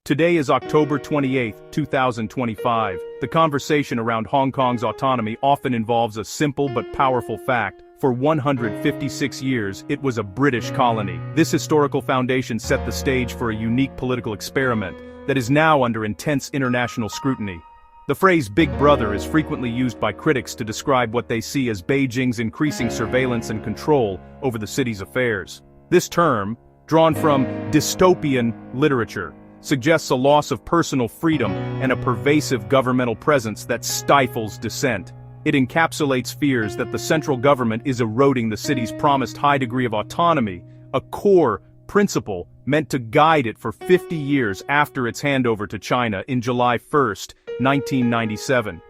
Today is October 28, 2025. The conversation around Hong Kong's autonomy often involves a simple but powerful fact. For 156 years, it was a British colony. This historical foundation set the stage for a unique political experiment that is now under intense international scrutiny. The phrase Big Brother is frequently used by critics to describe what they see as Beijing's increasing surveillance and control over the city's affairs. This term, drawn from dystopian literature, suggests a loss of personal freedom and a pervasive governmental presence that stifles dissent. It encapsulates fears that the central government is eroding the city's promised high degree of autonomy, a core principle meant to guide it for 50 years after its handover to China in July 1, 1997.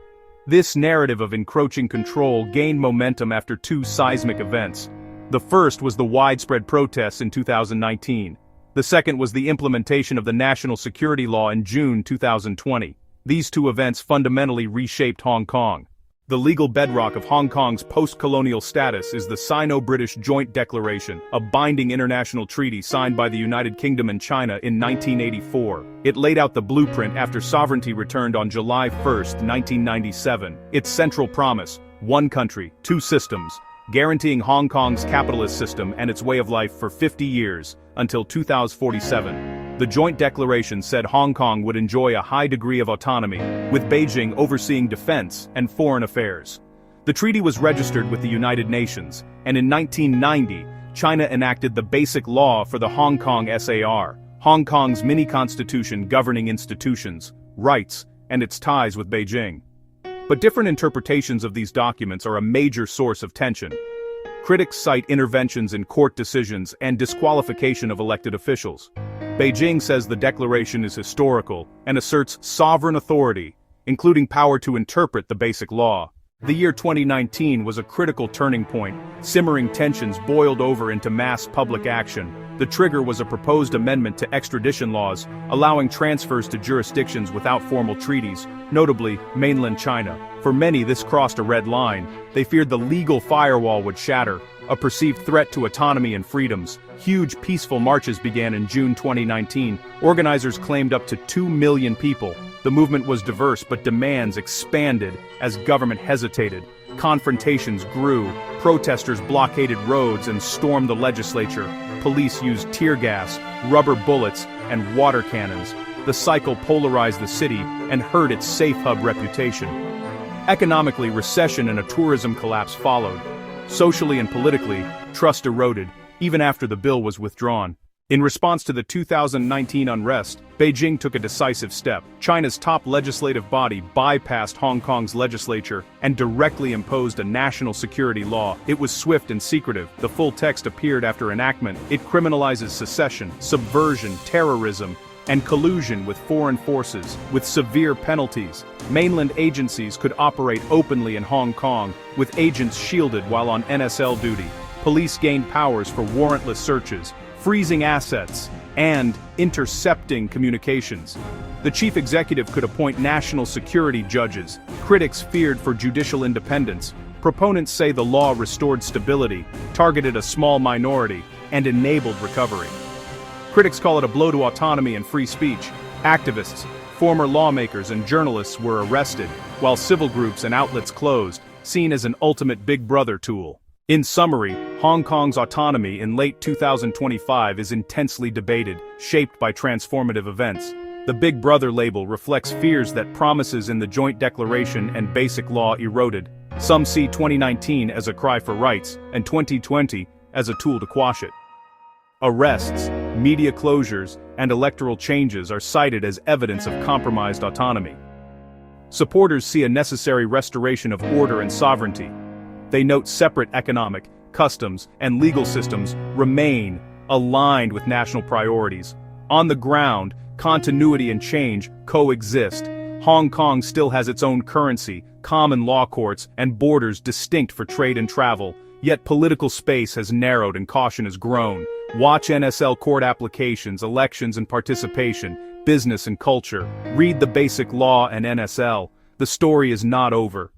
This narrative of encroaching control gained momentum after two seismic events. The first was the widespread protests in 2019. The second was the implementation of the national security law in June 2020. These two events fundamentally reshaped Hong Kong. The legal bedrock of Hong Kong's post-colonial status is the Sino-British Joint Declaration, a binding international treaty signed by the United Kingdom and China in 1984. It laid out the blueprint after sovereignty returned on July 1, 1997. Its central promise, one country, two systems, guaranteeing Hong Kong's capitalist system and its way of life for 50 years, until 2047. The joint declaration said Hong Kong would enjoy a high degree of autonomy, with Beijing overseeing defense and foreign affairs. The treaty was registered with the United Nations, and in 1990, China enacted the Basic Law for the Hong Kong SAR, Hong Kong's mini-constitution governing institutions, rights, and its ties with Beijing. But different interpretations of these documents are a major source of tension. Critics cite interventions in court decisions and disqualification of elected officials. Beijing says the declaration is historical and asserts sovereign authority, including power to interpret the Basic Law. The year 2019 was a critical turning point. Simmering tensions boiled over into mass public action. The trigger was a proposed amendment to extradition laws, allowing transfers to jurisdictions without formal treaties, notably mainland China. For many, this crossed a red line. They feared the legal firewall would shatter, a perceived threat to autonomy and freedoms. Huge peaceful marches began in June 2019. Organizers claimed up to 2 million people. The movement was diverse, but demands expanded as government hesitated. Confrontations grew. Protesters blockaded roads and stormed the legislature. Police used tear gas, rubber bullets, and water cannons. The cycle polarized the city and hurt its safe hub reputation. Economically, recession and a tourism collapse followed. Socially and politically, trust eroded, even after the bill was withdrawn. In response to the 2019 unrest, Beijing took a decisive step. China's top legislative body bypassed Hong Kong's legislature and directly imposed a national security law. It was swift and secretive. The full text appeared after enactment. It criminalizes secession, subversion, terrorism, and collusion with foreign forces, with severe penalties. Mainland agencies could operate openly in Hong Kong, with agents shielded while on NSL duty. Police gained powers for warrantless searches, freezing assets, and intercepting communications. The chief executive could appoint national security judges. Critics feared for judicial independence. Proponents say the law restored stability, targeted a small minority, and enabled recovery. Critics call it a blow to autonomy and free speech. Activists, former lawmakers, and journalists were arrested, while civil groups and outlets closed, seen as an ultimate Big Brother tool. In summary, Hong Kong's autonomy in late 2025 is intensely debated, shaped by transformative events. The Big Brother label reflects fears that promises in the Joint Declaration and Basic Law eroded. Some see 2019 as a cry for rights, and 2020 as a tool to quash it. Arrests, media closures, and electoral changes are cited as evidence of compromised autonomy. Supporters see a necessary restoration of order and sovereignty. They note separate economic, customs, and legal systems remain aligned with national priorities. On the ground, continuity and change coexist. Hong Kong still has its own currency, common law courts, and borders distinct for trade and travel, yet political space has narrowed and caution has grown. Watch NSL court applications, elections and participation, business and culture. Read the Basic Law and NSL. The story is not over.